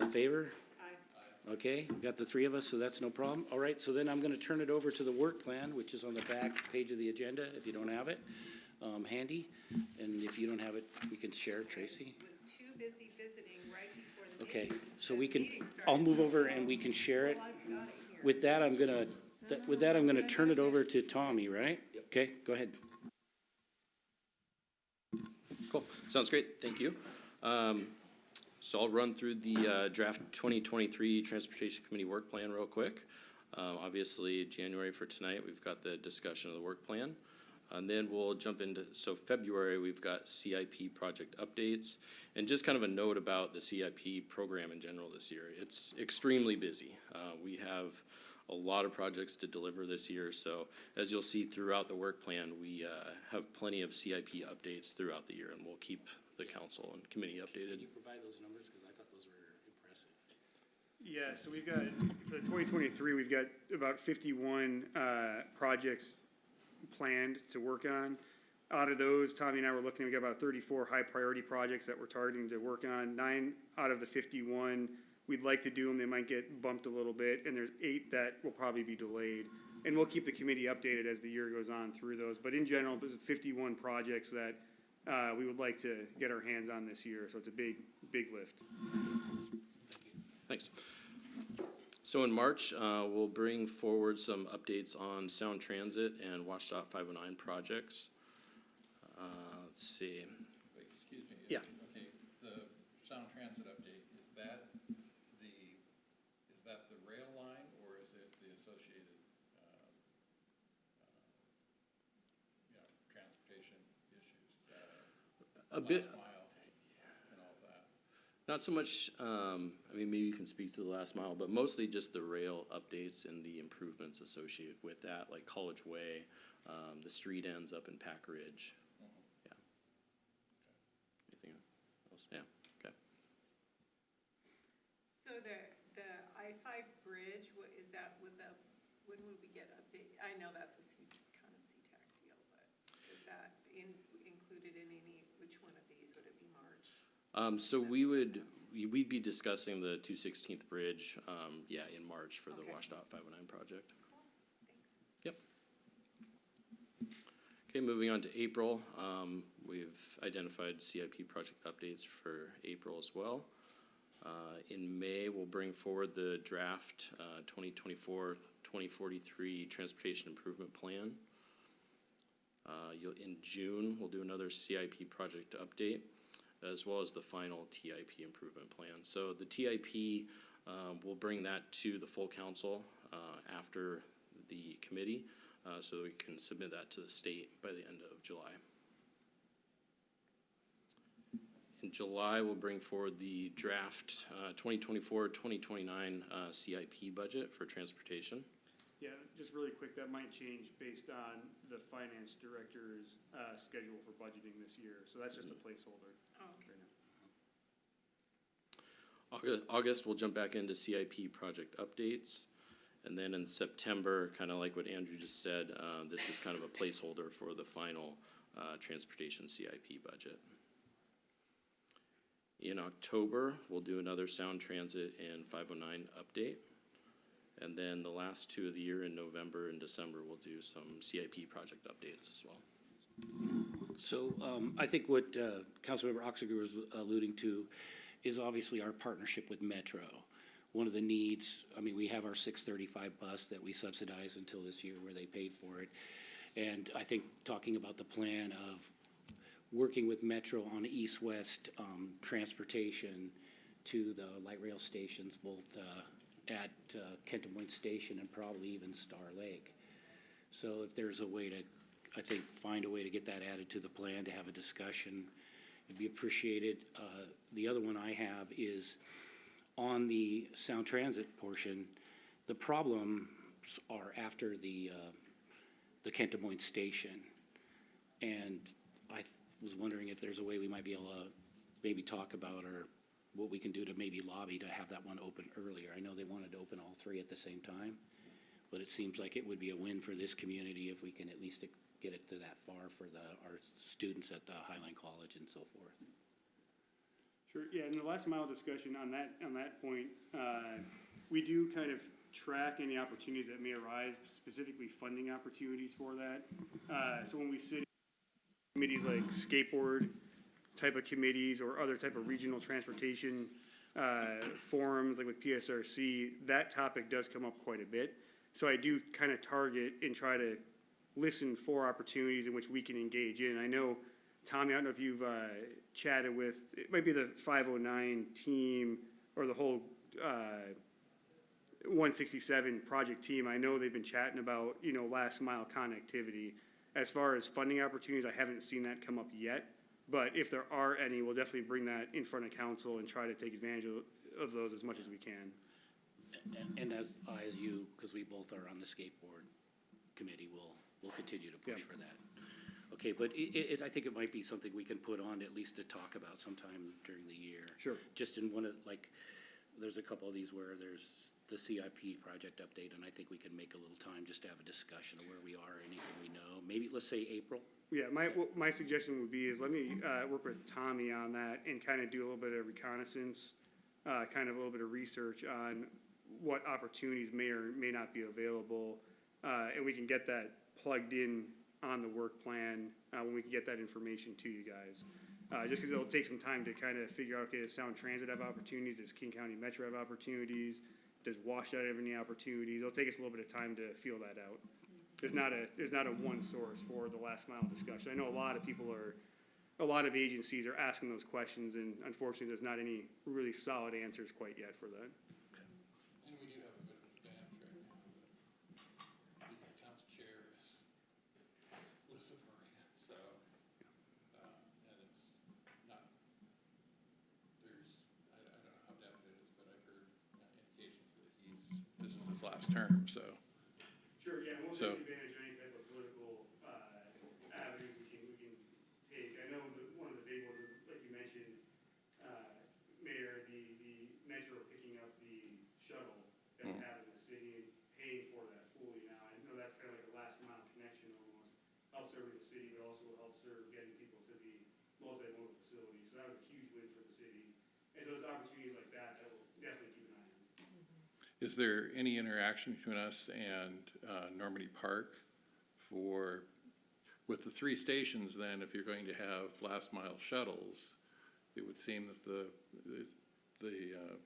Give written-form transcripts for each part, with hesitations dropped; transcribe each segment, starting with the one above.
in favor? Aye. Okay, we got the three of us, so that's no problem. All right, so then I'm gonna turn it over to the work plan, which is on the back page of the agenda, if you don't have it, handy. And if you don't have it, we can share it, Tracy. I was too busy visiting right before the Okay, meeting. so The we can, meeting I'll started. move over and we can share it. Well, I've got it here. With that, I'm gonna turn it over to Tommy, right? Okay, go ahead. Cool. Sounds great. Thank you. So I'll run through the draft 2023 Transportation Committee work plan real quick. Obviously, January for tonight, we've got the discussion of the work plan. And then we'll jump into, so February, we've got CIP project updates. And just kind of a note about the CIP program in general this year. It's extremely busy. We have a lot of projects to deliver this year. So as you'll see throughout the work plan, we have plenty of CIP updates throughout the year, and we'll keep the council and committee updated. Can you provide those numbers, because I thought those were impressive. Yeah, so we've got, for 2023, we've got about 51 projects planned to work on. Out of those, Tommy and I were looking, we got about 34 high priority projects that we're targeting to work on. 9 out of the 51, we'd like to do them, they might get bumped a little bit, and there's 8 that will probably be delayed. And we'll keep the committee updated as the year goes on through those. But in general, there's 51 projects that we would like to get our hands on this year, so it's a big lift. Thanks. So in March, we'll bring forward some updates on Sound Transit and WashDOT 509 projects. Let's see. Wait, excuse me. Yeah. Okay, the Sound Transit update, is that the rail line, or is it the associated, transportation issues? A bit. Last mile and all that. Not so much, I mean, maybe you can speak to the last mile, but mostly just the rail updates and the improvements associated with that, like College Way, the street ends up in Pack Ridge. Yeah. Anything else? Yeah, okay. So the I-5 bridge, what is that with the, when would we get update? I know that's a kind of CTAC deal, but is that included in any, which one of these, would it be March? So we'd be discussing the 216th bridge, in March for the WashDOT 509 project. Cool, thanks. Yep. Okay, moving on to April. We've identified CIP project updates for April as well. In May, we'll bring forward the draft 2024-2043 Transportation Improvement Plan. In June, we'll do another CIP project update, as well as the final TIP improvement plan. So the TIP, we'll bring that to the full council after the committee, so we can submit that to the state by the end of July. In July, we'll bring forward the draft 2024-2029 CIP budget for transportation. Yeah, just really quick, that might change based on the finance director's schedule for budgeting this year. So that's just a placeholder. Oh, okay. Right now. August, we'll jump back into CIP project updates. And then in September, kind of like what Andrew just said, this is kind of a placeholder for the final transportation CIP budget. In October, we'll do another Sound Transit and 509 update. And then the last 2 of the year in November and December, we'll do some CIP project updates as well. So I think what Councilmember Oxiger was alluding to is obviously our partnership with Metro. One of the needs, I mean, we have our 635 bus that we subsidize until this year where they paid for it. And I think talking about the plan of working with Metro on east-west transportation to the light rail stations, both at Kenton Station and probably even Star Lake. So if there's a way to, I think, find a way to get that added to the plan, to have a discussion, it'd be appreciated. The other one I have is on the Sound Transit portion, the problems are after the Kent Des Moines station. And I was wondering if there's a way we might be able to maybe talk about, or what we can do to maybe lobby to have that one open earlier. I know they wanted to open all 3 at the same time, but it seems like it would be a win for this community if we can at least get it to that far for our students at Highline College and so forth. Sure, yeah, in the last mile discussion on that point, we do kind of track any opportunities that may arise, specifically funding opportunities for that. So when we sit in committees like skateboard type of committees or other type of regional transportation, forums, like with PSRC, that topic does come up quite a bit. So I do kind of target and try to listen for opportunities in which we can engage in. I know, Tommy, I don't know if you've chatted with, it might be the 509 team or the whole 167 project team. I know they've been chatting about, last mile connectivity. As far as funding opportunities, I haven't seen that come up yet. But if there are any, we'll definitely bring that in front of council and try to take advantage of those as much as we can. And as you, because we both are on the skateboard committee, we'll continue to push Yep. for that. Okay, but I think it might be something we can put on at least to talk about sometime during the year. Sure. Just in one of, there's a couple of these where there's the CIP project update, and I think we can make a little time just to have a discussion of where we are, anything we know. Maybe, let's say April. Yeah, my suggestion would be is let me work with Tommy on that and kind of do a little bit of reconnaissance, kind of a little bit of research on what opportunities may or may not be available, and we can get that plugged in on the work plan when we can get that information to you guys. Just because it'll take some time to kind of figure out, okay, does Sound Transit have opportunities? Does King County Metro have opportunities? Does WashDOT have any opportunities? It'll take us a little bit of time to feel that out. There's not a one source for the last mile discussion. I know a lot of agencies are asking those questions, and unfortunately, there's not any really solid answers quite yet for that. And we do have a bit of an advantage right now. The council chair is Lisa Marina, so, and it's not, I don't know how depth it is, but I've heard indications that this is his last term, so. Sure, yeah, we'll So- take advantage of any type of political avenues we can take. I know one of the big ones is, like you mentioned, Mayor, the Metro picking up the shuttle that we have in the city and paying for that fully now. I know that's kind of like a last mile connection almost. Helps serve the city, but also helps serve getting people to the multimodal facilities. So that was a huge win for the city. And so those opportunities like that will definitely keep an eye on. Is there any interaction between us and Normandy Park with the three stations then, if you're going to have last mile shuttles, it would seem that the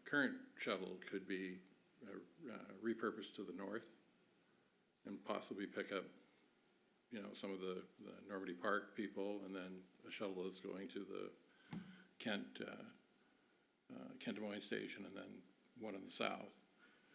current shuttle could be repurposed to the north and possibly pick up, some of the Normandy Park people, and then a shuttle that's going to the Kent Des Moines station, and then one in the south.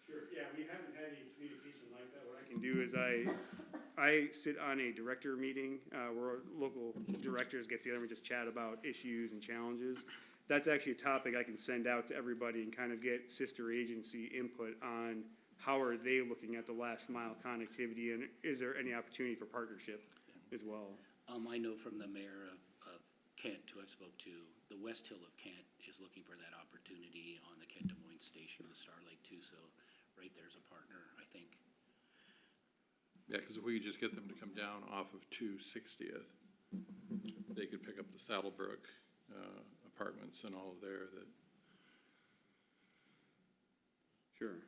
Sure, yeah, we haven't had any communication like that. What I can do is I sit on a director meeting, where local directors get together and we just chat about issues and challenges. That's actually a topic I can send out to everybody and kind of get sister agency input on how are they looking at the last mile connectivity, and is there any opportunity for partnership as well? I know from the mayor of Kent, who I spoke to, the West Hill of Kent is looking for that opportunity on the Kent Des Moines station, the Starlight too, so right there's a partner, I think. Yeah, because if we could just get them to come down off of 260th, they could pick up the Saddlebrook apartments and all of there that. Sure.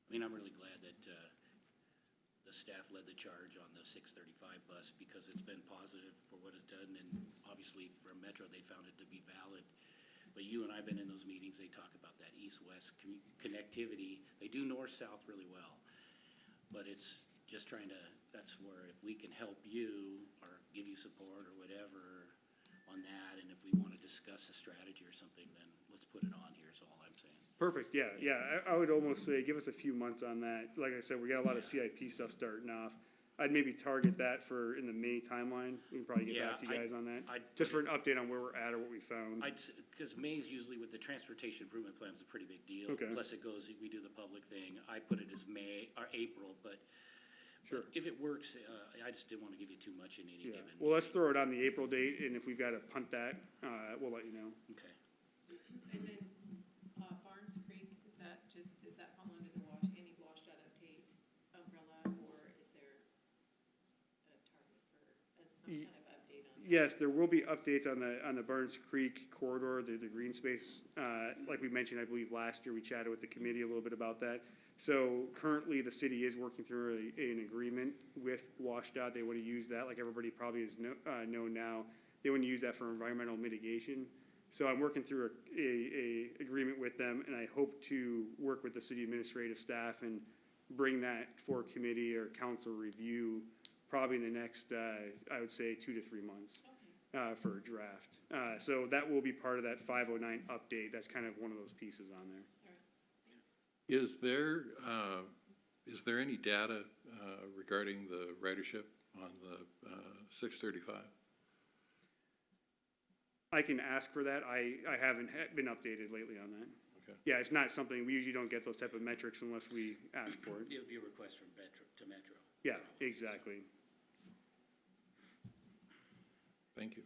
I mean, I'm really glad that the staff led the charge on the 635 bus because it's been positive for what it's done, and obviously for Metro, they found it to be valid. But you and I have been in those meetings, they talk about that east-west connectivity. They do north-south really well, but it's just trying to, that's where if we can help you or give you support or whatever on that, and if we want to discuss a strategy or something, then let's put it on here is all I'm saying. Perfect, yeah. I would almost say, give us a few months on that. Like I said, we got a lot of CIP stuff starting off. I'd maybe target that for in the May timeline. We can probably get back to you guys on that. Just for an update on where we're at or what we found. Because May's usually with the transportation improvement plan is a pretty big deal. Okay. Plus it goes, we do the public thing. I put it as May or April, but Sure. if it works, I just didn't want to give you too much in any Yeah, given. well, let's throw it on the April date, and if we've got to punt that, we'll let you know. Okay. And then, Barnes Creek, does that fall under the any WashDOT update umbrella, or is there a target for some kind of update on that? Yes, there will be updates on the Burns Creek corridor, the green space. Like we mentioned, I believe last year, we chatted with the committee a little bit about that. So currently, the city is working through an agreement with WashDOT. They want to use that, like everybody probably is know now, they want to use that for environmental mitigation. So I'm working through a agreement with them, and I hope to work with the city administrative staff and bring that for committee or council review probably in the next, I would say, 2 to 3 months for a draft. So that will be part of that 509 update. That's kind of one of those pieces on there. Is there any data regarding the ridership on the 635? I can ask for that. I haven't been updated lately on that. Okay. Yeah, it's not something, we usually don't get those type of metrics unless we ask for it. It would be a request from Metro to Metro. Yeah, exactly. Thank you.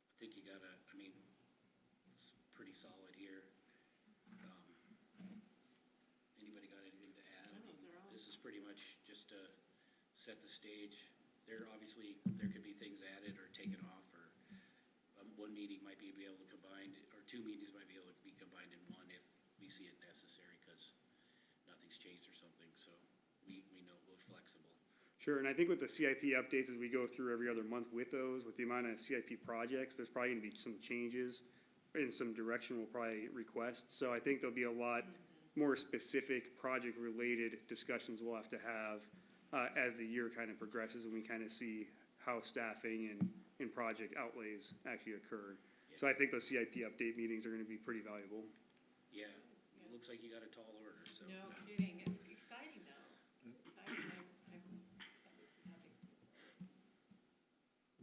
I think you gotta, I mean, it's pretty solid here. Anybody got anything to add? This is pretty much just to set the stage. There could be things added or taken off, or one meeting might be able to combine, or 2 meetings might be able to be combined in one if we see it necessary, because nothing's changed or something, so we know we're flexible. Sure, and I think with the CIP updates, as we go through every other month with those, with the amount of CIP projects, there's probably gonna be some changes and some direction we'll probably request. So I think there'll be a lot more specific project-related discussions we'll have to have as the year kind of progresses and we kind of see how staffing and project outlays actually occur. So I think those CIP update meetings are gonna be pretty valuable. Yeah, it looks like you got a tall order, so. No kidding, it's exciting though. It's exciting, I'm excited to see how things move.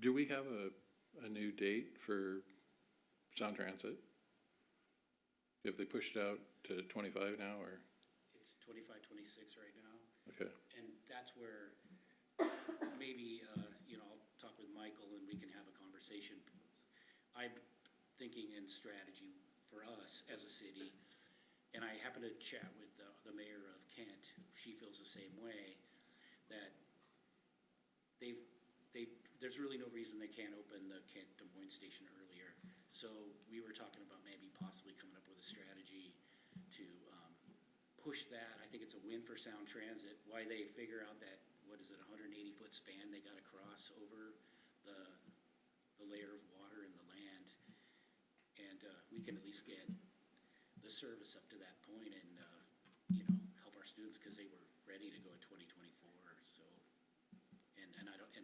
Do we have a new date for Sound Transit? Have they pushed out to 25 now, or? It's 25, 26 right now. Okay. And that's where maybe, I'll talk with Michael and we can have a conversation. I'm thinking in strategy for us as a city, and I happen to chat with the mayor of Kent. She feels the same way, that there's really no reason they can't open the Kent Des Moines station earlier. So we were talking about maybe possibly coming up with a strategy to push that. I think it's a win for Sound Transit. Why they figure out that, 180-foot span they got to cross over the layer of water in the land. And we can at least get the service up to that point and, help our students, because they were ready to go in 2024. So, and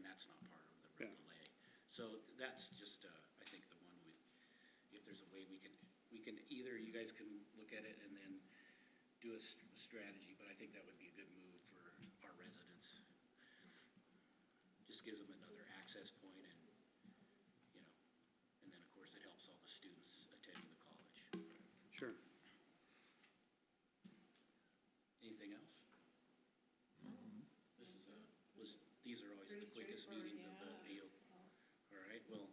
that's not part of the delay. So that's just, I think the one if there's a way we can either, you guys can look at it and then do a strategy, but I think that would be a good move for our residents. Just gives them another access point and, and then of course it helps all the students attending the college. Sure. Anything else? These are always the quickest meetings of the deal. All right, well,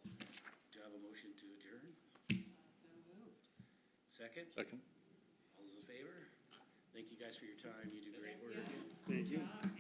do I have a motion to adjourn? So moved. Second? Second. All those in favor? Thank you guys for your time. You do great work. Thank you. Yeah.